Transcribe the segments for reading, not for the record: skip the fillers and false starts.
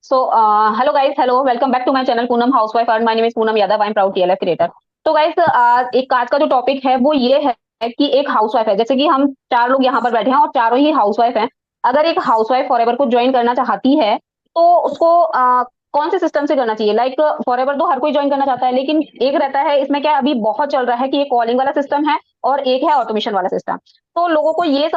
So, hello guys, hello, welcome back to my channel Poonam Housewife and my name is Poonam Yadav. I'm proud TLF creator. तो guys एक आज का जो topic है वो ये है कि एक हाउसवाइफ है, जैसे कि हम चार लोग यहाँ पर बैठे हैं और चारों ही हाउसवाइफ हैं। अगर एक हाउसवाइफ फॉरएवर को ज्वाइन करना चाहती है तो उसको कौन से सिस्टम से करना चाहिए? लाइक फॉरएवर तो हर कोई ज्वाइन करना चाहता है, लेकिन एक रहता है इसमें क्या अभी बहुत चल रहा है कि ये कॉलिंग वाला सिस्टम है और एक है ऑटोमेशन वाला सिस्टम। तो लोगों को ये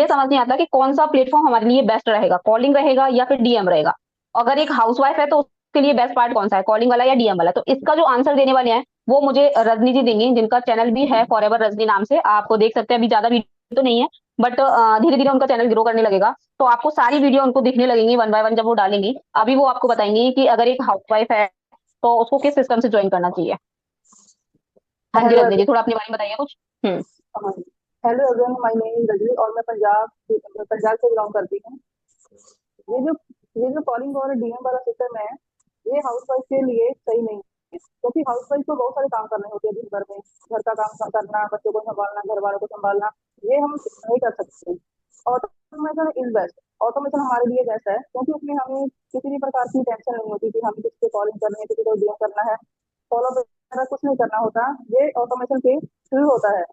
समझ नहीं आता कि कौन सा प्लेटफॉर्म हमारे लिए बेस्ट रहेगा, कॉलिंग रहेगा या फिर डीएम रहेगा। अगर एक हाउसवाइफ है तो उसके लिए बेस्ट पार्ट कौन सा है, कॉलिंग वाला या डीएम वाला? तो इसका जो आंसर देने वाले हैं वो मुझे रजनी जी देंगी, जिनका चैनल भी है फॉरएवर रजनी नाम से। आपको देख सकते हैं, अभी ज्यादा वीडियो तो नहीं है, बट धीरे धीरे उनका चैनल ग्रो करने लगेगा तो आपको सारी वीडियो उनको दिखने लगेंगी वन बाय वन जब वो डालेंगी। अभी वो आपको बताएंगी कि अगर एक हाउसवाइफ है तो उसको किस सिस्टम से ज्वाइन करना चाहिए। हाँ जी हेलो रजनी जी, एवरीवन। थोड़ा अपने बारे में बताइए कुछ। Hello everyone, my name is Rajni और मैं पंजाब से बिलोंग करती हूँ। ये जो ये जो कॉलिंग और डीएम वाला सिस्टम है, ये हाउसवाइफ के लिए सही नहीं है, क्योंकि हाउसवाइफ को बहुत सारे काम करने होते हैं दिन भर में। घर का काम करना, बच्चों को संभालना, घर वालों को संभालना, ये हम नहीं कर सकते। Automation is best. ऑटोमेशन हमारे लिए बेस्ट है, क्योंकि उसमें हमें किसी भी प्रकार की टेंशन नहीं होती कि हमें किसी को कॉलिंग करनी है, किसी को डीएम करना है, फॉलो वगैरह कुछ नहीं करना होता। ये ऑटोमेशन के थ्रू होता है।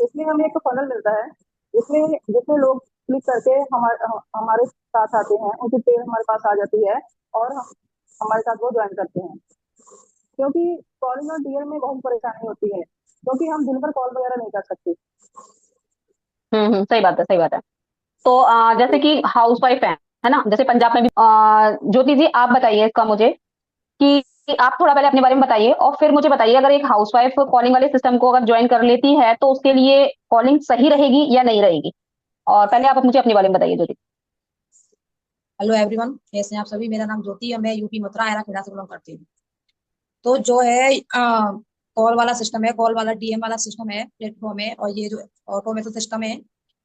इसमें हमें एक फनल मिलता है, जिसमें लोग क्लिक करके हमारे साथ आते हैं, उनकी टेल हमारे पास आ जाती है और हमारे साथ वो ज्वाइन करते हैं। क्योंकि कॉलिंग और डीएल में बहुत परेशानी होती है, क्योंकि हम दिन भर कॉल वगैरह नहीं कर सकते। सही बात है, सही बात है। तो जैसे कि हाउस वाइफ है ना, जैसे पंजाब में भी ज्योति जी आप बताइए इसका मुझे कि आप थोड़ा पहले अपने बारे में बताइए और फिर मुझे बताइए अगर एक हाउसवाइफ कॉलिंग वाले सिस्टम को अगर ज्वाइन कर लेती है तो उसके लिए कॉलिंग सही रहेगी या नहीं रहेगी। और पहले आप मुझे अपने बारे में बताइए ज्योति। हेलो एवरीवन, कैसे हैं आप सभी। मेरा नाम ज्योति है, मैं यूपी मथुरा आयरा खेड़ा से बिलोंग करती हूँ। तो जो है कॉल वाला सिस्टम है, कॉल वाला डीएम वाला सिस्टम है प्लेटफॉर्म है, और ये जो ऑटोमेशन सिस्टम है,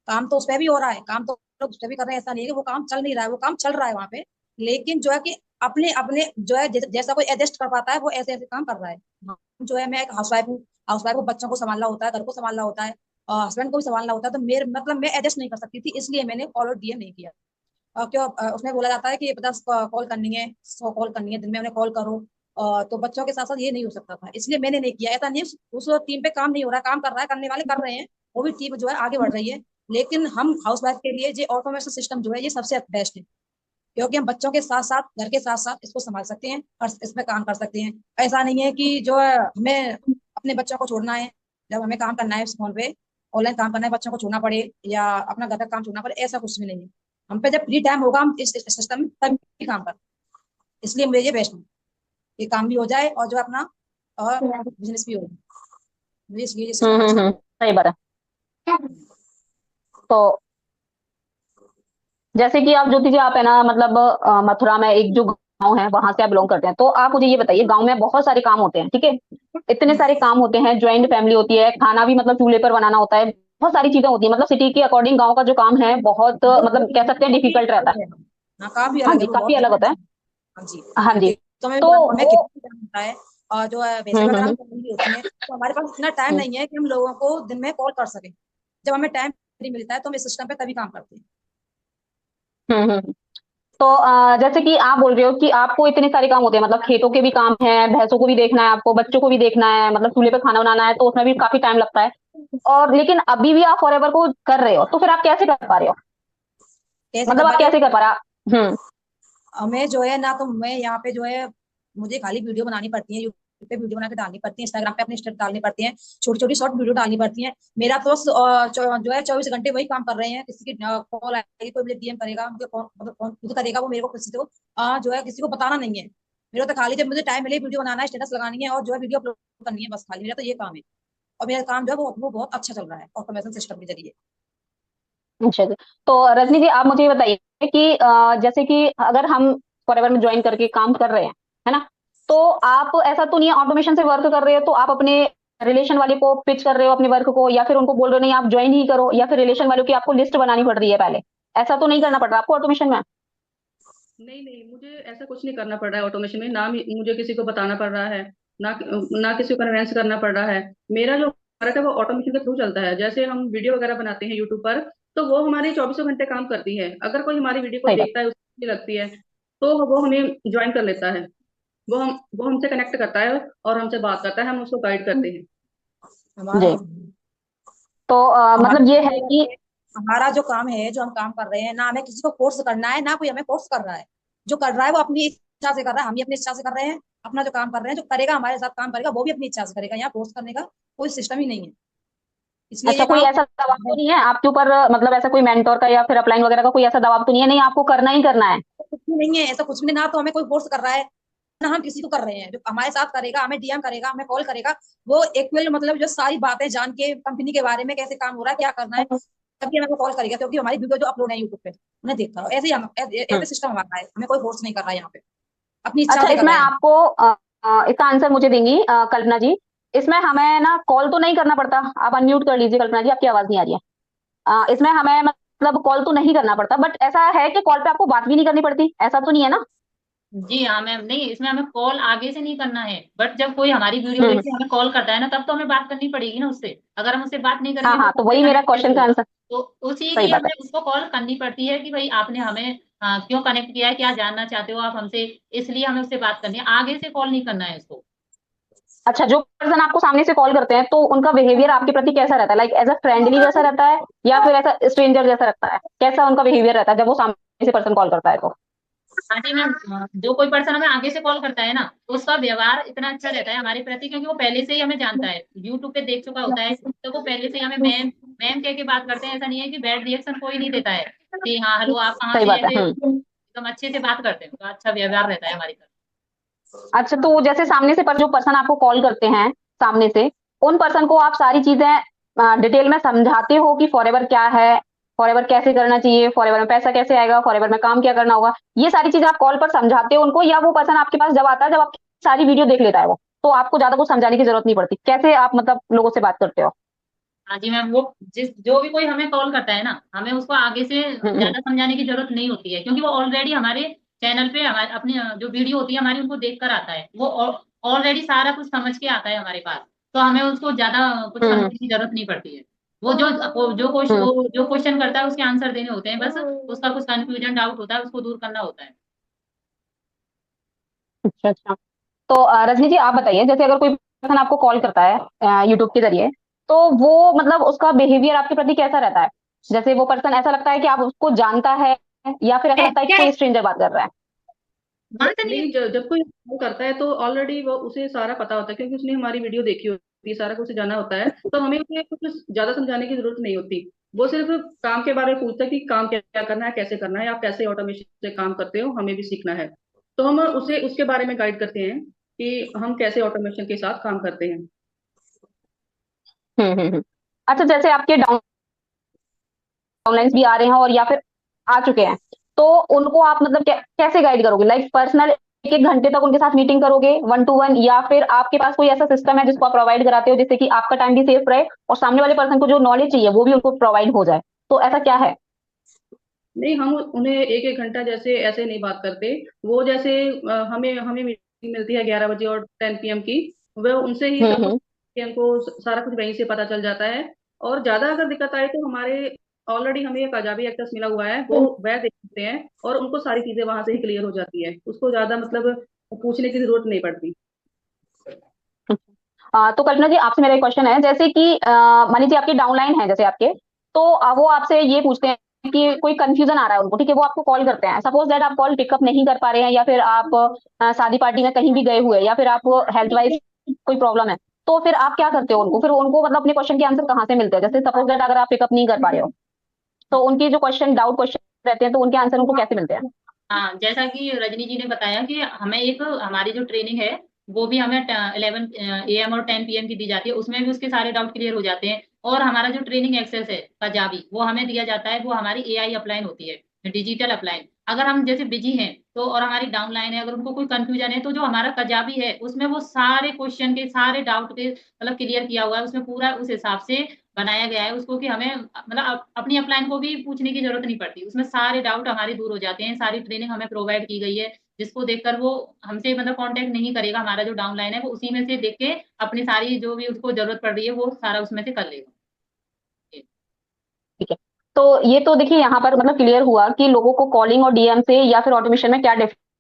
काम तो उस पर भी हो रहा है, काम तो लोग उस पर भी कर रहे हैं। ऐसा नहीं है कि वो काम चल नहीं रहा है, वो काम चल रहा है वहाँ पे। लेकिन जो है कि अपने अपने जो है जैसा कोई एडजस्ट कर पाता है वो ऐसे ऐसे काम कर रहा है। जो है मैं एक हाउसवाइफ हूँ। हाउसवाइफ को बच्चों को संभालना होता है, घर को संभालना होता है, हस्बैंड को भी संभालना होता है। तो मेरे मतलब मैं एडजस्ट नहीं कर सकती थी, इसलिए मैंने कॉल और डीएम नहीं किया। क्यों उसमें बोला जाता है कि 50 कॉल करनी है, 100 कॉल करनी है दिन में, उन्हें कॉल करो। तो बच्चों के साथ साथ ये नहीं हो सकता था, इसलिए मैंने नहीं किया। ऐसा नहीं है उस टीम पे काम नहीं हो रहा, काम कर रहा है, करने वाले कर रहे हैं, वो भी टीम जो है आगे बढ़ रही है। लेकिन हम हाउस वाइफ के लिए ये ऑटोमेशन सिस्टम जो है ये सबसे बेस्ट है, क्योंकि हम बच्चों के साथ साथ घर के साथ साथ इसको संभाल सकते हैं और इसमें काम कर सकते हैं। ऐसा नहीं है कि जो है हमें अपने बच्चों को छोड़ना है, जब हमें काम करना है इस फोन पे, ऑनलाइन काम करना है, बच्चों को छोड़ना पड़े या अपना घर का काम छोड़ना पड़े, ऐसा कुछ भी नहीं है। हम पे जब फ्री टाइम होगा हम इस सिस्टम में तभी काम कर। इसलिए मुझे ये बेस्ट है, ये काम भी हो जाए और जो अपना और बिजनेस भी हो जाए। मुझे इसलिए ये सिस्टम अच्छा लगा। सही बात है। तो जैसे कि आप ज्योति जी आप है ना, मतलब मथुरा में एक जो गांव है वहां से आप बिलोंग करते हैं, तो आप मुझे ये बताइए, गांव में बहुत सारे काम होते हैं, ठीक है? इतने सारे काम होते हैं, ज्वाइंट फैमिली होती है, खाना भी मतलब चूल्हे पर बनाना होता है, बहुत सारी चीजें होती है। मतलब सिटी के अकॉर्डिंग गांव का जो काम है बहुत मतलब कह सकते हैं डिफिकल्ट रहता है। हाँ, काफी हाँ अलग है, जी, वो काफी बहुत अलग different होता है। है। हाँ जी। हाँ जी। खेतों में भी तो हमें वो खेती करना होता है, और जो है भैंसे वगैरह हम्म भी पालनी होती है, तो हमारे पास इतना टाइम हम्म नहीं है कि हम लोगों को दिन में कॉल कर सकें। जब हमें टाइम फ्री मिलता है तो हम इस सिस्टम पे तभी काम करते हैं। हम्म। तो जैसे कि आप बोल रहे हो कि आपको इतने सारे काम होते हैं, मतलब खेतों के भी काम है, भैंसों को भी देखना है, आपको बच्चों को भी देखना है, मतलब चूल्हे पे खाना बनाना है, तो उसमें भी काफी टाइम लगता है। और लेकिन अभी भी आप फॉरएवर को कर रहे हो, तो फिर आप कैसे कर पा रहे हो? कैसे मतलब कर आप पा रहे कैसे हैं? कर पा रहे? हमें जो है ना, तो मैं यहाँ पे जो है मुझे खाली वीडियो बनानी पड़ती है, यूट्यूब पे वीडियो बना के डालनी पड़ती है, इंस्टाग्राम पे अपनी स्टेटस डालनी पड़ती है, छोटी छोटी शॉर्ट वीडियो डालनी पड़ती है। मेरा तो बस, जो है 24 घंटे वही काम कर रहे हैं। किसी की कॉल आएगी, कोई मुझे डीएम करेगा, मुझे कौन मतलब कौन खुद करेगा, वो मेरे को किसी को जो है किसी को बताना नहीं है। मेरा तो खाली जब मुझे टाइम मिले वीडियो बनाना है, स्टेटस लगानी है और जो है वीडियो अपलोड करनी है, बस खाली मेरा तो ये काम है। और मेरा काम जो है वो बहुत अच्छा चल रहा है ऑटोमेशन सिस्टम के जरिए। अच्छा जी। तो रजनी जी आप मुझे ये बताइए कि जैसे कि अगर हम फॉरएवर में ज्वाइन करके काम कर रहे हैं, है ना? तो आप ऐसा तो नहीं है ऑटोमेशन से वर्क कर रहे हो तो आप अपने रिलेशन वाले को पिच कर रहे हो अपने वर्क को, या फिर उनको बोल रहे हो नहीं आप ज्वाइन ही करो, या फिर रिलेशन वालों की आपको लिस्ट बनानी पड़ रही है पहले? ऐसा तो नहीं करना पड़ रहा आपको ऑटोमेशन में? नहीं नहीं, मुझे ऐसा कुछ नहीं करना पड़ रहा है ऑटोमेशन में। ना मुझे किसी को बताना पड़ रहा है, ना ना किसी को कन्वेंस करना पड़ रहा है। मेरा जो वर्क है वो ऑटोमेशन के थ्रू चलता है। जैसे हम वीडियो वगैरह बनाते हैं यूट्यूब पर, तो वो हमारे 24 घंटे काम करती है। अगर कोई हमारी वीडियो को सही बात। देखता है, उसको अच्छी लगती है, तो वो हमें ज्वाइन कर लेता है। वो हमसे कनेक्ट करता है और हमसे बात करता है, हम उसको गाइड करते हैं। हमारा जी। तो हमारा मतलब ये है कि हमारा जो काम है, जो हम काम कर रहे हैं ना, हमें किसी को फोर्स करना है, ना कोई हमें फोर्स कर रहा है। जो कर रहा है वो अपनी इच्छा से कर रहा है, हम भी अपनी इच्छा से कर रहे हैं। अपना जो काम कर रहे हैं, जो करेगा हमारे साथ काम करेगा, वो भी अपनी इच्छा से करेगा। यहाँ फोर्स करने का कोई सिस्टम ही नहीं है, इसलिए अच्छा, ये कोई काम ऐसा दबाव तो नहीं है आपके ऊपर, मतलब ऐसा कोई मेंटोर का या फिर अपलाइन वगैरह का कोई ऐसा दबाव तो नहीं है, नहीं आपको करना ही करना है? कुछ भी नहीं है, ऐसा कुछ भी नहीं। ना तो हमें कोई फोर्स कर रहा है, ना हम किसी को कर रहे हैं। जो हमारे साथ करेगा, हमें डीएम करेगा, हमें कॉल करेगा, वो एक्चुअल मतलब जो सारी बातें जान के कंपनी के बारे में, कैसे काम हो रहा है, क्या करना है, तभी हमें कॉल करेगा। क्योंकि हमारी वीडियो जो अपलोड है यूट्यूब पे, उन्हें देखता है। ऐसे ही हम हम्म। ऐसे सिस्टम हमारा है, हमें कोई फोर्स नहीं कर रहा है यहाँ पे, अपनी इच्छा अच्छा, से कर इसमें रहे हैं हम। आपको इसका आंसर मुझे देंगी कल्पना जी। इसमें हमें ना कॉल तो नहीं करना पड़ता, आप अनम्यूट कर लीजिए कल्पना जी, आपकी आवाज नहीं आ रही है। इसमें हमें मतलब कॉल तो नहीं करना पड़ता, बट ऐसा है कि कॉल पे आपको बात भी नहीं करनी पड़ती, ऐसा तो नहीं है ना? जी हाँ मैम, नहीं इसमें हमें कॉल आगे से नहीं करना है, बट जब कोई हमारी वीडियो हम्म देख हम्म। के हमें कॉल करता है ना, तब तो हमें बात करनी पड़ेगी ना उससे। अगर हम उससे बात नहीं हाँ करेंगे तो हाँ, तो हमसे वही मेरा कनेक्ट क्वेश्चन कैसे का होगा? आंसर। तो उसी सही लिए बात है। हमें उसको कॉल करनी पड़ती है कि भाई आपने हमें क्यों कनेक्ट किया है, क्या जानना चाहते हो आप हमसे, इसलिए हमें उससे बात करनी है, आगे से कॉल नहीं करना है उसको। अच्छा, जो पर्सन आपको सामने से कॉल करते हैं तो उनका बिहेवियर आपके प्रति कैसा रहता है, लाइक एज अ फ्रेंडली जैसा रहता है या फिर ऐसा स्ट्रेंजर जैसा रहता है, कैसा उनका बिहेवियर रहता है जब वो सामने से पर्सन कॉल करता है तो? हाँ जी मैम, जो कोई पर्सन हमें आगे से कॉल करता है ना, तो उसका व्यवहार इतना अच्छा रहता है हमारे प्रति, क्योंकि वो पहले से ही हमें जानता है, यूट्यूब पे देख चुका होता है, तो वो पहले से ही हमें मैम मैम कह के बात करते हैं। ऐसा नहीं है कि बैड रिएक्शन कोई नहीं देता है कि हाँ हेलो आप कहाँ सही से, बात है। ऐसे एकदम अच्छे से बात करते हैं, तो अच्छा व्यवहार रहता है हमारी तरफ। अच्छा, तो जैसे सामने से पर जो पर्सन आपको कॉल करते हैं सामने से, उन पर्सन को आप सारी चीजें डिटेल में समझाते हो कि फॉरएवर क्या है, फॉरएवर कैसे करना चाहिए, फॉरएवर में पैसा कैसे आएगा, फॉरएवर में काम क्या करना होगा, ये सारी चीजें आप कॉल पर समझाते हो उनको, या वो पर्सन आपके पास जब आता है, जब आपकी सारी वीडियो देख लेता है वो, तो आपको ज्यादा कुछ समझाने की जरूरत नहीं पड़ती? कैसे आप मतलब लोगों से बात करते हो? हाँ जी मैम, वो जिस जो भी कोई हमें कॉल करता है ना, हमें उसको आगे से हम्म। ज्यादा समझाने की जरूरत नहीं होती है, क्योंकि वो ऑलरेडी हमारे चैनल पे हमारे अपनी जो वीडियो होती है हमारी, उनको देख कर आता है, वो ऑलरेडी सारा कुछ समझ के आता है हमारे पास। तो हमें उसको ज्यादा कुछ हम्म। समझने की जरूरत नहीं पड़ती है। हम्म। वो जो क्वेश्चन करता है उसके आंसर देने होते हैं, बस उसका कुछ कंफ्यूजन डाउट होता है, उसको दूर करना होता है। अच्छा अच्छा। तो रजनी जी आप बताइए, जैसे अगर कोई पर्सन आपको कॉल करता है यूट्यूब के जरिए, तो वो मतलब उसका बिहेवियर आपके प्रति कैसा रहता है? जैसे वो पर्सन ऐसा लगता है कि आप उसको जानता है, या फिर ऐसा लगता है कि कोई स्ट्रेंजर बात कर रहा है? नहीं, जब कोई कॉल करता है तो ऑलरेडी वो उसे सारा पता होता है, क्योंकि उसने हमारी वीडियो देखी होती है, सारा कुछ जाना होता है, तो हमें उसे कुछ ज्यादा समझाने की जरूरत नहीं होती। वो सिर्फ काम के बारे में पूछता है कि काम क्या क्या करना है, कैसे करना है, आप कैसे ऑटोमेशन से काम करते हो, हमें भी सीखना है। तो हम उसे उसके बारे में गाइड करते हैं कि हम कैसे ऑटोमेशन के साथ काम करते हैं। हम्म। अच्छा, जैसे आपके डाउनलाइंस भी आ रहे हैं और या फिर आ चुके हैं, तो उनको आप मतलब कैसे गाइड करोगे, लाइक पर्सनल एक एक घंटे तक उनके साथ मीटिंग करोगे 1 to 1, या फिर आपके पास कोई ऐसा सिस्टम है जिसको आप प्रोवाइड कराते हो जिससे कि आपका टाइम भी सेफ रहे और सामने वाले पर्सन को जो नॉलेज चाहिए वो भी उनको प्रोवाइड हो जाए, तो ऐसा क्या है? नहीं, हम उन्हें एक एक घंटा जैसे ऐसे नहीं बात करते। वो जैसे हमें हमें मीटिंग मिलती है 11 बजे और 10 PM की, वह उनसे ही सब कुछ, हम्म। कि हमको सारा कुछ वहीं से पता चल जाता है। और ज्यादा अगर दिक्कत आए तो हमारे ऑलरेडी हमें एक अजाबी एक्सेस मिला हुआ है, वो वह देखते हैं और उनको सारी चीजें वहां से ही क्लियर हो जाती है, उसको ज्यादा मतलब पूछने की जरूरत नहीं पड़ती। तो कल्पना जी आपसे मेरा एक क्वेश्चन है, जैसे कि मान लीजिए आपके डाउनलाइन है जैसे आपके, तो वो आपसे ये पूछते हैं कि कोई कंफ्यूजन आ रहा है उनको, ठीक है, वो आपको कॉल करते हैं, सपोज दैट आप कॉल पिकअप नहीं कर पा रहे हैं, या फिर आप शादी पार्टी में कहीं भी गए हुए, या फिर आपको हेल्थ वाइज कोई प्रॉब्लम है, तो फिर आप क्या करते हो उनको, फिर उनको मतलब अपने क्वेश्चन के आंसर कहाँ से मिलते हैं? जैसे सपोज दैट अगर आप पिकअप नहीं कर पा रहे हो, तो उनकी जो क्वेश्चन डाउट क्वेश्चन रहते हैं, तो उनके आंसर उनको कैसे मिलते हैं? हाँ, जैसा कि रजनी जी ने बताया कि हमें एक हमारी जो ट्रेनिंग है, वो भी हमें 11 AM और 10 PM की दी जाती है, उसमें भी उसके सारे डाउट क्लियर हो जाते हैं। और हमारा जो ट्रेनिंग एक्सेस है पंजाबी, वो हमें दिया जाता है, वो हमारी AI अपलाइन होती है, डिजिटल अपलाइन। अगर हम जैसे बिजी हैं तो, और हमारी डाउनलाइन है, अगर उनको कोई कंफ्यूजन है, तो जो हमारा पंजाबी है उसमें वो सारे क्वेश्चन के सारे डाउट के मतलब क्लियर किया हुआ है, उसमें पूरा उस हिसाब से बनाया गया है उसको, कि हमें मतलब अपनी अपलाइन को भी पूछने की जरूरत नहीं पड़ती, उसमें सारे डाउट हमारे दूर हो जाते हैं। सारी ट्रेनिंग हमें प्रोवाइड की गई है, जिसको देखकर वो हमसे मतलब कांटेक्ट नहीं करेगा, हमारा जो डाउनलाइन है वो उसी में से देख के अपनी सारी जो भी उसको जरूरत पड़ रही है वो सारा उसमें से कर लेगा। ठीक है। तो ये तो देखिए यहाँ पर मतलब क्लियर हुआ कि लोगों को कॉलिंग और डीएम से या फिर ऑटोमेशन में क्या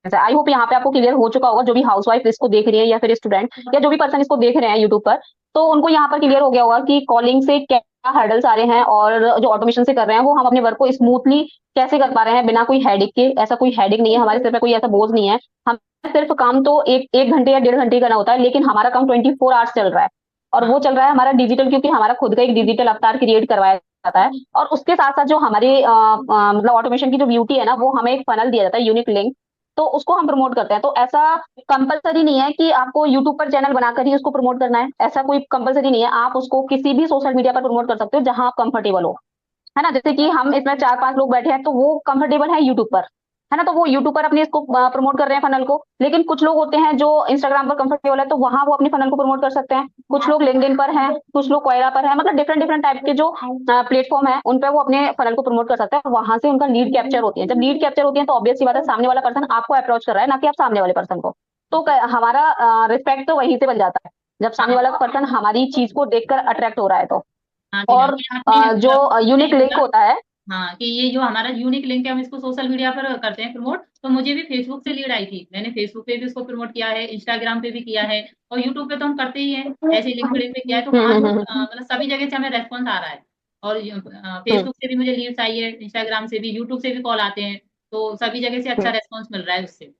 है। आई होप यहाँ पे आपको क्लियर हो चुका होगा, जो भी हाउसवाइफ इसको देख रही है या फिर स्टूडेंट या जो भी पर्सन इसको देख रहे हैं यूट्यूब पर, तो उनको यहाँ पर क्लियर हो गया होगा कि कॉलिंग से क्या हर्डल्स आ रहे हैं और जो ऑटोमेशन से कर रहे हैं वो हम अपने वर्क को स्मूथली कैसे कर पा रहे हैं बिना कोई हेडेक के। ऐसा कोई हेडेक नहीं है, हमारे सिर पे कोई ऐसा बोझ नहीं है। हम सिर्फ काम तो एक घंटे या 1.5 घंटे करना होता है, लेकिन हमारा काम 24 आवर्स चल रहा है। और वो चल रहा है हमारा डिजिटल, क्योंकि हमारा खुद का एक डिजिटल अवतार क्रिएट करवाया जाता है। और उसके साथ साथ जो हमारे मतलब ऑटोमेशन की जो ब्यूटी है ना, वो हमें एक फनल दिया जाता है, यूनिक लिंक, तो उसको हम प्रमोट करते हैं। तो ऐसा कंपलसरी नहीं है कि आपको यूट्यूब पर चैनल बनाकर ही उसको प्रमोट करना है, ऐसा कोई कंपलसरी नहीं है। आप उसको किसी भी सोशल मीडिया पर प्रमोट कर सकते हो जहां आप कंफर्टेबल हो, है ना। जैसे कि हम इसमें 4-5 लोग बैठे हैं तो वो कंफर्टेबल है यूट्यूब पर, है ना, तो वो यूट्यूब पर अपने इसको प्रमोट कर रहे हैं फनल को। लेकिन कुछ लोग होते हैं जो इंस्टाग्राम पर कंफर्टेबल है, तो वहां वो अपनी फनल को प्रमोट कर सकते हैं। कुछ लोग लिंक्डइन पर हैं, कुछ लोग क्वायरा पर है, मतलब डिफरेंट डिफरेंट टाइप के जो प्लेटफॉर्म है उन पर वो अपने फनल को प्रमोट कर सकते हैं। वहां से उनका लीड कैप्चर होती है। जब लीड कैप्चर होती है तो ऑब्वियस सी बात है, सामने वाला पर्सन आपको अप्रोच कर रहा है, ना कि आप सामने वाले पर्सन को। तो हमारा रिस्पेक्ट तो वहीं से बन जाता है, जब सामने वाला पर्सन हमारी चीज को देखकर अट्रैक्ट हो रहा है तो। हाँ जी हाँ, और ये आपने जो यूनिक लिंक बोला होता है, हाँ कि ये जो हमारा यूनिक लिंक है हम इसको सोशल मीडिया पर करते हैं प्रमोट। तो मुझे भी फेसबुक से लीड आई थी, मैंने फेसबुक पे भी उसको प्रमोट किया है, इंस्टाग्राम पे भी किया है, और यूट्यूब पे तो हम करते ही हैं, ऐसे लिंक्डइन पे किया है। तो वहां तो मतलब सभी जगह से हमें रेस्पॉन्स आ रहा है। और हम्म। फेसबुक से भी मुझे लीड्स आई है, इंस्टाग्राम से भी, यूट्यूब से भी कॉल आते हैं। तो सभी जगह से अच्छा हम्म। रेस्पॉन्स मिल रहा है उससे।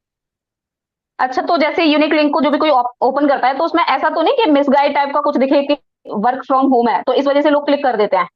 अच्छा, तो जैसे यूनिक लिंक को जो भी कोई ओपन करता है तो उसमें ऐसा तो नहीं कि मिसगाइड टाइप का कुछ दिखे कि वर्क फ्रॉम होम है, तो इस वजह से लोग क्लिक कर देते हैं?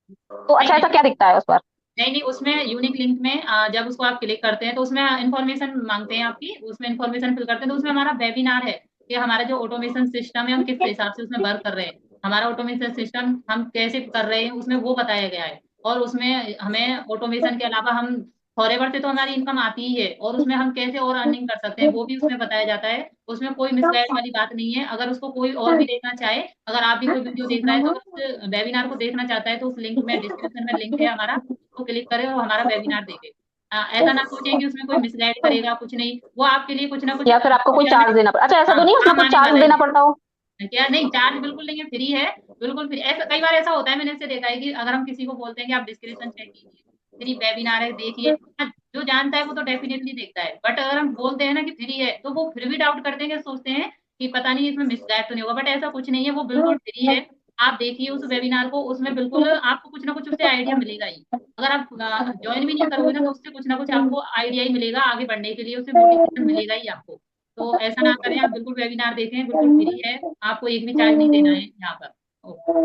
तो नहीं अच्छा, ऐसा नहीं क्या दिखता है उस पर? नहीं नहीं, उसमें यूनिक लिंक में जब उसको आप क्लिक करते हैं तो उसमें इन्फॉर्मेशन मांगते हैं आपकी, उसमें इन्फॉर्मेशन फिल करते हैं। तो उसमें हमारा वेबिनार है कि हमारा जो ऑटोमेशन सिस्टम है हम किस हिसाब से उसमें वर्क कर रहे हैं, हमारा ऑटोमेशन सिस्टम हम कैसे कर रहे हैं उसमें वो बताया गया है। और उसमें हमें ऑटोमेशन के अलावा हम फॉरएवर से तो हमारी इनकम आती ही है, और उसमें हम कैसे और अर्निंग कर सकते हैं वो भी उसमें बताया जाता है। उसमें कोई मिसगाइड वाली बात नहीं है। अगर उसको कोई और भी देखना चाहे, अगर आप भी कोई वीडियो देख रहा है तो अगर उस वेबिनार को देखना चाहता है तो उस लिंक में, डिस्क्रिप्शन में लिंक है हमारा, उसको क्लिक करें और हमारा वेबिनार देखें। ऐसा ना सोचें कि उसमें कोई मिसगाइड करेगा, कुछ नहीं, वो आपके लिए कुछ ना कुछ या फिर आपको कोई फ्यूचर में चार्ज देना पड़ा? अच्छा, ऐसा तो नहीं उसमें काम कुछ आने चार्ज वाला देना ही पड़ता हो? है। क्या नहीं, चार्ज बिल्कुल नहीं है, फ्री है, बिल्कुल फ्री। ऐसा कई बार ऐसा होता है, मैंने इससे देखा है कि अगर हम किसी को बोलते हैं कि आप डिस्क्रिप्शन चेक कीजिए, फ्री वेबिनार है देखिए, हाँ, जो जानता है वो तो डेफिनेटली देखता है। बट अगर हम बोलते हैं ना कि फ्री है तो वो फिर भी डाउट करते हैं, कि सोचते हैं कि पता नहीं इसमें मिसगाइड तो नहीं होगा। बट ऐसा कुछ नहीं है, वो बिल्कुल फ्री है। आप देखिए उस वेबिनार को, उसमें बिल्कुल आपको कुछ ना कुछ उससे आइडिया मिलेगा ही। अगर आप ज्वाइन भी नहीं करोगे ना तो उससे कुछ ना कुछ आपको आइडिया ही मिलेगा आगे बढ़ने के लिए, उससे मोटिवेशन मिलेगा ही आपको। तो ऐसा ना करें, आप बिल्कुल वेबिनार देखें, बिल्कुल फ्री है, आपको एक भी चार्ज नहीं देना है यहाँ पर। ओके।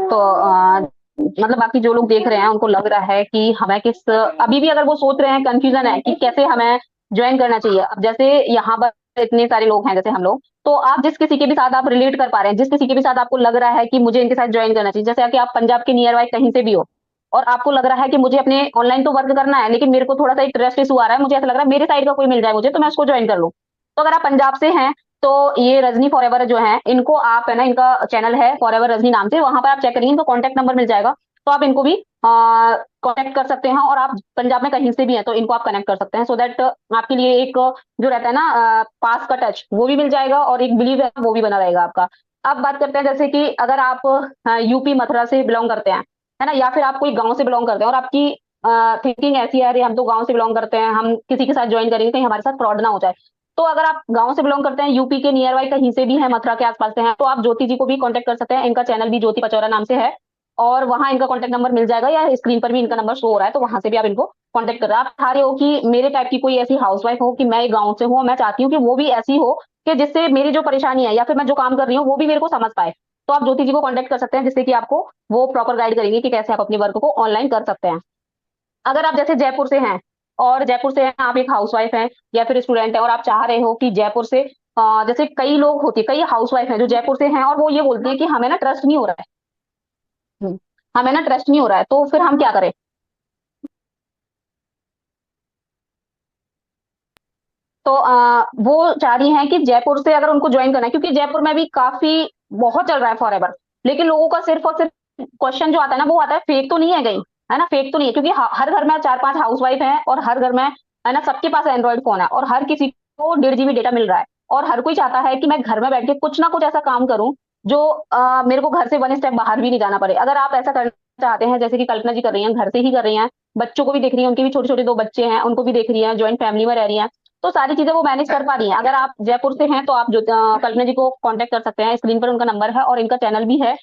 तो मतलब बाकी जो लोग देख रहे हैं उनको लग रहा है कि हमें किस, अभी भी अगर वो सोच रहे हैं, कंफ्यूजन है कि कैसे हमें ज्वाइन करना चाहिए। अब जैसे यहाँ पर इतने सारे लोग हैं जैसे हम लोग, तो आप जिस किसी के भी साथ आप रिलेट कर पा रहे हैं, जिस किसी के भी साथ आपको लग रहा है कि मुझे इनके साथ ज्वाइन करना चाहिए, जैसे कि आप पंजाब के नियर बाय कहीं से भी हो और आपको लग रहा है कि मुझे अपने ऑनलाइन तो वर्क करना है, लेकिन मेरे को थोड़ा सा एक ट्रस्ट इशू आ रहा है, मुझे ऐसा लग रहा है मेरे साइड का कोई मिल जाए मुझे तो मैं उसको ज्वाइन कर लूँ। तो अगर आप पंजाब से हैं तो ये रजनी फॉरएवर जो है, इनको आप, है ना, इनका चैनल है फॉरएवर रजनी नाम से, वहां पर आप चेक करेंगे, इनका कॉन्टैक्ट नंबर मिल जाएगा। तो आप इनको भी कनेक्ट कर सकते हैं, और आप पंजाब में कहीं से भी हैं तो इनको आप कनेक्ट कर सकते हैं, सो दैट आपके लिए एक जो रहता है ना पास का टच, वो भी मिल जाएगा और एक बिलीव वो भी बना रहेगा आपका। अब बात करते हैं जैसे कि अगर आप यूपी मथुरा से बिलोंग करते हैं, है ना, या फिर आप कोई गांव से बिलोंग करते हैं और आपकी थिंकिंग ऐसी है, अरे हम तो गांव से बिलोंग करते हैं, हम किसी के साथ ज्वाइन करेंगे कहीं हमारे साथ फ्रॉड ना हो जाए। तो अगर आप गांव से बिलोंग करते हैं, यूपी के नियर बाय कहीं से भी हैं, मथुरा के आसपास से हैं, तो आप ज्योति जी को भी कांटेक्ट कर सकते हैं। इनका चैनल भी ज्योति पचौरा नाम से है, और वहां इनका कांटेक्ट नंबर मिल जाएगा, या स्क्रीन पर भी इनका नंबर शो हो रहा है, तो वहां से भी आप इनको कांटेक्ट कर रहे हैं। आप चाह रहे हो कि मेरे टाइप की कोई ऐसी हाउसवाइफ हो कि मैं एक गाँव से हूँ, मैं चाहती हूँ कि वो भी ऐसी हो कि जिससे मेरी जो परेशानी है या फिर मैं जो काम कर रही हूँ वो भी मेरे को समझ पाए, तो आप ज्योति जी को कांटेक्ट कर सकते हैं, जिससे कि आपको वो प्रॉपर गाइड करेंगे कि कैसे आप अपने वर्क को ऑनलाइन कर सकते हैं। अगर आप जैसे जयपुर से हैं, और जयपुर से हैं, आप एक हाउसवाइफ हैं या फिर स्टूडेंट है, और आप चाह रहे हो कि जयपुर से जैसे कई लोग होते, कई हाउसवाइफ हैं जो जयपुर से हैं और वो ये बोलती हैं कि हमें ना ट्रस्ट नहीं हो रहा है, हमें ना ट्रस्ट नहीं हो रहा है, तो फिर हम क्या करें? तो वो चाह रही हैं कि जयपुर से अगर उनको ज्वाइन करना है, क्योंकि जयपुर में भी काफी बहुत चल रहा है फॉरएवर, लेकिन लोगों का सिर्फ और सिर्फ क्वेश्चन जो आता है ना, वो आता है फेक तो नहीं है कहीं, है ना, फेक तो नहीं है, क्योंकि हर घर में 4-5 हाउसवाइफ हैं और हर घर में, है ना, सबके पास एंड्रॉइड फोन है और हर किसी को 1.5 GB डेटा मिल रहा है, और हर कोई चाहता है कि मैं घर में बैठ के कुछ ना कुछ ऐसा काम करूं जो मेरे को घर से 1 स्टेप बाहर भी नहीं जाना पड़े। अगर आप ऐसा करना चाहते हैं जैसे कि कल्पना जी कर रही हैं, घर से ही कर रही हैं, बच्चों को भी देख रही हैं, उनके भी छोटे छोटे 2 बच्चे हैं, उनको भी देख रही हैं, ज्वाइंट फैमिली में रह रही हैं, तो सारी चीजें वो मैनेज कर पा रही हैं। अगर आप जयपुर से हैं तो आप जो कल्पना जी को कांटेक्ट कर सकते हैं, स्क्रीन पर उनका नंबर है और इनका चैनल भी है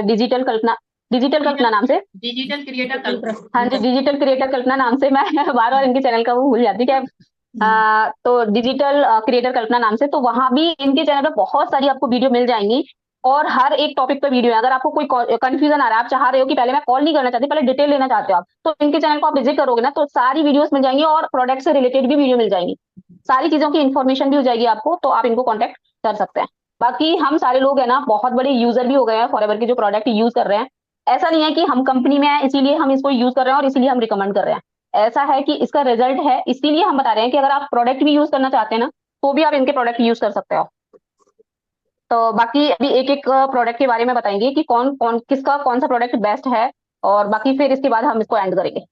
डिजिटल कल्पना, डिजिटल कल्पना नाम से। डिजिटल क्रिएटर कल्पना। हाँ जी, डिजिटल क्रिएटर कल्पना नाम से। मैं बार बार इनके चैनल का वो भूल जाती क्या। तो डिजिटल क्रिएटर कल्पना नाम से, तो वहां भी इनके चैनल पे बहुत सारी आपको वीडियो मिल जाएंगी और हर एक टॉपिक पे वीडियो है। अगर आपको कोई कंफ्यूजन आ रहा है, आप चाह रहे हो कि पहले मैं कॉल नहीं करना चाहती, पहले डिटेल लेना चाहते हो आप, तो इनके चैनल को आप विजिट करोगे ना तो सारी वीडियोस मिल जाएंगी और प्रोडक्ट से रिलेटेड भी वीडियो मिल जाएंगी, सारी चीजों की इन्फॉर्मेशन भी हो जाएगी आपको, तो आप इनको कॉन्टेक्ट कर सकते हैं। बाकी हम सारे लोग है ना बहुत बड़े यूजर भी हो गए हैं फॉरएवर के जो प्रोडक्ट यूज कर रहे हैं। ऐसा नहीं है कि हम कंपनी में हैं इसीलिए हम इसको यूज कर रहे हैं और इसीलिए हम रिकमेंड कर रहे हैं। ऐसा है कि इसका रिजल्ट है, इसीलिए हम बता रहे हैं कि अगर आप प्रोडक्ट भी यूज करना चाहते हैं ना तो भी आप इनके प्रोडक्ट यूज कर सकते हो। तो बाकी अभी एक एक प्रोडक्ट के बारे में बताएंगे कि कौन कौन किसका कौन सा प्रोडक्ट बेस्ट है, और बाकी फिर इसके बाद हम इसको एंड करेंगे।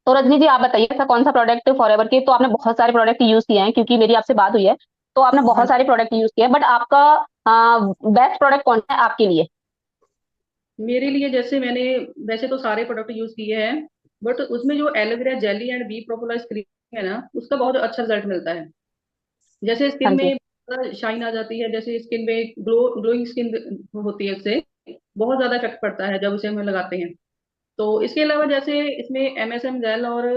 तो रजनी जी आप बताइए ऐसा कौन सा प्रोडक्ट फॉरएवर के, तो आपने बहुत सारे प्रोडक्ट यूज किए हैं क्योंकि मेरी आपसे बात हुई है, तो आपने बहुत सारे प्रोडक्ट यूज किए हैं, बट आपका बेस्ट प्रोडक्ट कौन सा है आपके लिए? मेरे लिए जैसे मैंने वैसे तो सारे प्रोडक्ट यूज किए हैं, बट उसमें जो aloe vera jelly and B propolis cream है ना, उसका बहुत अच्छा रिजल्ट मिलता है। जैसे हाँ स्किन जी। में शाइन आ जाती है, जैसे स्किन में ग्लोइंग स्किन होती है, उससे बहुत ज्यादा इफेक्ट पड़ता है जब उसे हम लगाते हैं। तो इसके अलावा जैसे इसमें एमएसएम जेल और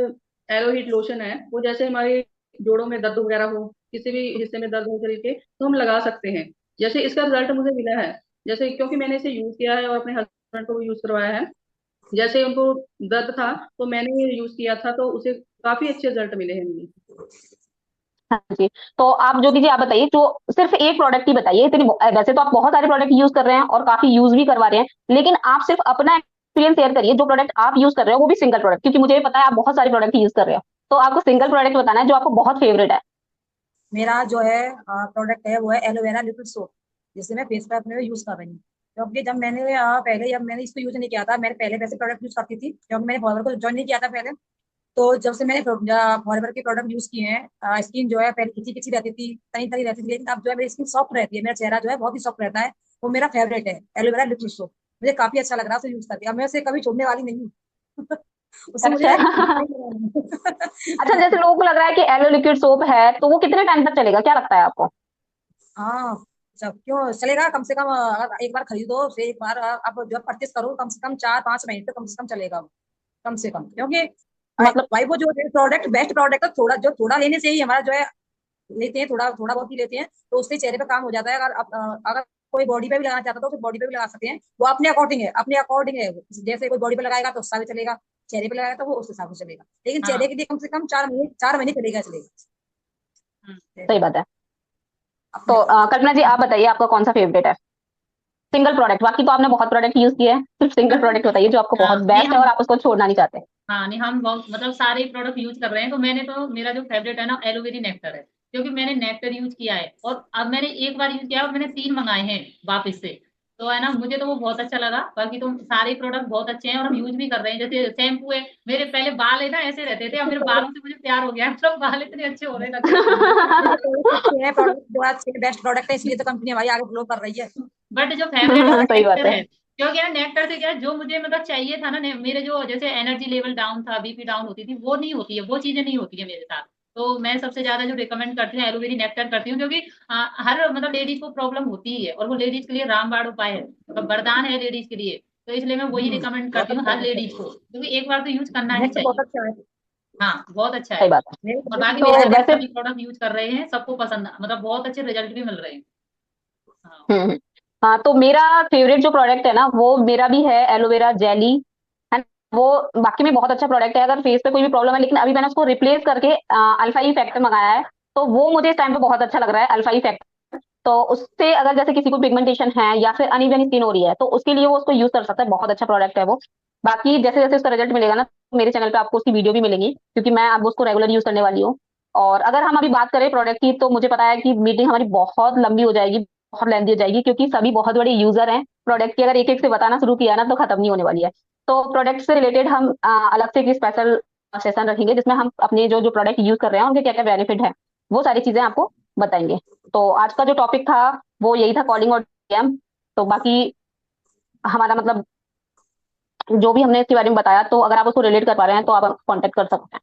एलो हीट लोशन है, वो जैसे हमारे जोड़ों में दर्द वगैरह हो, किसी भी हिस्से में दर्द हो शरीर के, तो हम लगा सकते हैं। जैसे इसका रिजल्ट मुझे मिला है, जैसे क्योंकि मैंने इसे यूज किया है और अपने हस्बैंड को भी यूज करवाया है। जैसे उनको दर्द था तो मैंने ये यूज किया था, तो उसे काफी अच्छे रिजल्ट मिले हैं मुझे। हाँ जी। तो आप जो भी आप बताइए, जो सिर्फ एक प्रोडक्ट ही बताइए, इतनी वैसे तो आप बहुत सारे प्रोडक्ट यूज कर रहे हैं और काफी यूज भी करवा रहे हैं, लेकिन आप सिर्फ अपना एक्सपीरियंस शेयर करिए, जो प्रोडक्ट आप यूज कर रहे हो वो भी सिंगल प्रोडक्ट, क्योंकि मुझे पता है आप बहुत सारे प्रोडक्ट यूज कर रहे हो, तो आपको सिंगल प्रोडक्ट बताना है जो आपको बहुत फेवरेट है। मेरा जो है प्रोडक्ट है वो है एलोवेरा लिक्विड सोप, जिसे मैं फेस पैक में यूज कर रही हूँ। क्योंकि जब मैंने पहले जब मैंने इसको यूज नहीं किया था, मैंने पहले वैसे प्रोडक्ट यूज करती थी क्योंकि मैंने फॉरवर को ज्वाइन नहीं किया था पहले। तो जब से मैंने फॉरएवर के प्रोडक्ट यूज किए हैं, स्किन जो है पहले खिंची खिंची रहती थी, तनी तनी रहती थी, लेकिन अब जो है मेरी स्किन सॉफ्ट रहती है, मेरा चेहरा जो है बहुत ही सॉफ्ट रहता है। वो मेरा फेवरेट है एलोवेरा लिक्विड सोप। मुझे काफी अच्छा लग रहा है उसे यूज करके, अब मैं उसे कभी छोड़ने वाली नहीं हूँ। उसे मुझे अच्छा। अच्छा, जैसे लोगों को लग रहा है कि एलो लिक्विड सोप है तो वो कितने टाइम तक चलेगा, क्या लगता है आपको? हाँ, सब क्यों चलेगा, कम से कम अगर एक बार खरीदो उसे, एक बार आप जो परचेस करो, कम से कम 4-5 महीने तो कम से कम चलेगा वो, कम से कम। क्योंकि मतलब भाई वो जो प्रोडक्ट बेस्ट प्रोडक्ट है, थोड़ा जो थोड़ा लेने से ही हमारा जो है लेते हैं, थोड़ा थोड़ा बहुत ही लेते हैं, तो उससे चेहरे पे काम हो जाता है। अगर अगर कोई बॉडी पे भी लगाना चाहता है तो उसे बॉडी पे भी लगा सकते हैं, वो अपने अकॉर्डिंग है, अपने अकॉर्डिंग है। जैसे कोई बॉडी पे लगाएगा तो उसका भी चलेगा, चेहरे पे लगाएगा तो वो उस हिसाब से चलेगा, लेकिन हाँ। चेहरे के लिए कम से कम 4 महीने चलेगा चलेगा। सही बात है। तो अपने कल्पना जी आप बताइए आपका कौन सा फेवरेट है सिंगल प्रोडक्ट? बाकी तो आपने बहुत प्रोडक्ट यूज किए हैं, सिर्फ सिंगल प्रोडक्ट बताइए जो आपको हाँ बहुत नहीं बेस्ट है हम और आप उसको छोड़ना नहीं चाहते। हाँ नहीं हम बहुत मतलब सारे प्रोडक्ट यूज कर रहे हैं। तो मैंने तो मेरा जो फेवरेट है ना एलोवेरी नेक्टर है, क्योंकि मैंने नेक्टर यूज किया है और अब मैंने एक बार यूज किया और मैंने 3 मंगाए हैं वापस से। तो है ना, मुझे तो वो बहुत अच्छा लगा। बाकी तो सारे प्रोडक्ट बहुत अच्छे हैं और हम यूज भी कर रहे हैं। जैसे शैम्पू है, मेरे पहले बाल है ना ऐसे रहते थे, अब मेरे बालों से मुझे प्यार हो गया है, मतलब बाल इतने अच्छे हो रहे लग रहे हैं। प्रोडक्ट अच्छे हैं, प्रोडक्ट जो अच्छे बेस्ट प्रोडक्ट है, इसलिए तो कंपनी हमारी आगे ग्रो कर रही है। बट जो फेवरेट है वो सही बात नेक्टर है। है। क्योंकि यार नेक्टर से क्या है, जो मुझे मतलब चाहिए था ना, मेरे जो जैसे एनर्जी लेवल डाउन था, बीपी डाउन होती थी, वो नहीं होती है, वो चीजें नहीं होती है मेरे साथ। तो मैं सबसे ज्यादा जो रिकमेंड करती हूँ एलोवेरी नेक्टर करती हूँ, क्योंकि हर मतलब लेडीज को प्रॉब्लम होती ही है और वो लेडीज के लिए रामबाण उपाय है, मतलब वरदान है लेडीज के लिए। तो इसलिए मैं वही रिकमेंड बहुत करती हूँ अच्छा हर है, लेडीज को, क्योंकि एक बार तो यूज करना ही नेक्स्ट बहुत चाहिए। अच्छा है। हाँ बहुत अच्छा सही है। बात है। मेरे और मेरे बाकी तो मेरे घर में वैसे सभी प्रोडक्ट यूज कर रहे हैं, सबको पसंद मतलब बहुत अच्छे रिजल्ट भी मिल रहे हैं। हाँ। हम्म। हाँ, तो मेरा फेवरेट जो प्रोडक्ट है ना वो मेरा भी है एलोवेरा जेली, है ना? वो बाकी में बहुत अच्छा प्रोडक्ट है, अगर फेस पे कोई भी प्रॉब्लम है, लेकिन अभी मैंने उसको रिप्लेस करके अल्फा ई फैक्टर मंगाया है, तो वो मुझे इस टाइम पे बहुत अच्छा लग रहा है, अल्फा ई फैक्टर। तो उससे अगर जैसे किसी को पिगमेंटेशन है या फिर अनइवन स्किन हो रही है तो उसके लिए वो उसको यूज कर सकता है, बहुत अच्छा प्रोडक्ट है वो। बाकी जैसे जैसे उसका रिजल्ट मिलेगा ना तो मेरे चैनल पे आपको उसकी वीडियो भी मिलेंगी, क्योंकि मैं अब उसको रेगुलर यूज करने वाली हूँ। और अगर हम अभी बात करें प्रोडक्ट की तो मुझे पता है कि मीटिंग हमारी बहुत लंबी हो जाएगी, बहुत लेंदी हो जाएगी, क्योंकि सभी बहुत बड़े यूजर हैं प्रोडक्ट की, अगर एक एक से बताना शुरू किया ना तो खत्म नहीं होने वाली है। तो प्रोडक्ट से रिलेटेड हम अलग से एक स्पेशल सेशन रखेंगे जिसमें हम अपने जो जो प्रोडक्ट यूज कर रहे हैं उनके क्या क्या बेनिफिट है वो सारी चीजें आपको बताएंगे। तो आज का जो टॉपिक था वो यही था, कॉलिंग और डीएम। तो बाकी हमारा मतलब जो भी हमने इसके बारे में बताया, तो अगर आप उसको रिलेट कर पा रहे हैं तो आप कॉन्टेक्ट कर सकते हैं।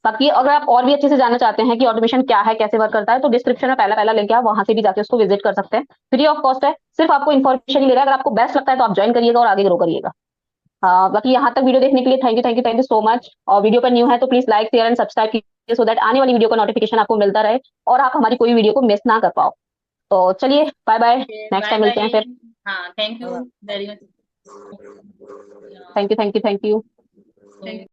बाकी अगर आप और भी अच्छे से जानना चाहते हैं कि ऑटोमेशन क्या है, कैसे वर्क करता है, तो डिस्क्रिप्शन में पहला लिंक है, आप वहां से भी जाके उसको विजिट कर सकते हैं। फ्री ऑफ कॉस्ट है, सिर्फ आपको इन्फॉर्मेशन ही ले रहा है। अगर आपको बेस्ट लगता है तो आप ज्वाइन करिएगा और आगे ग्रो करिएगा। बाकी यहाँ तक वीडियो देखने के लिए थैंक यू सो मच। और वीडियो पर न्यू है तो please like share and subscribe कीजिए, सो दैट आने वाली वीडियो का नोटिफिकेशन आपको मिलता रहे और आप हमारी कोई वीडियो को मिस ना कर पाओ। तो चलिए bye bye, next bye time मिलते हैं बाय। फिर। हाँ, thank you very much. Thank you.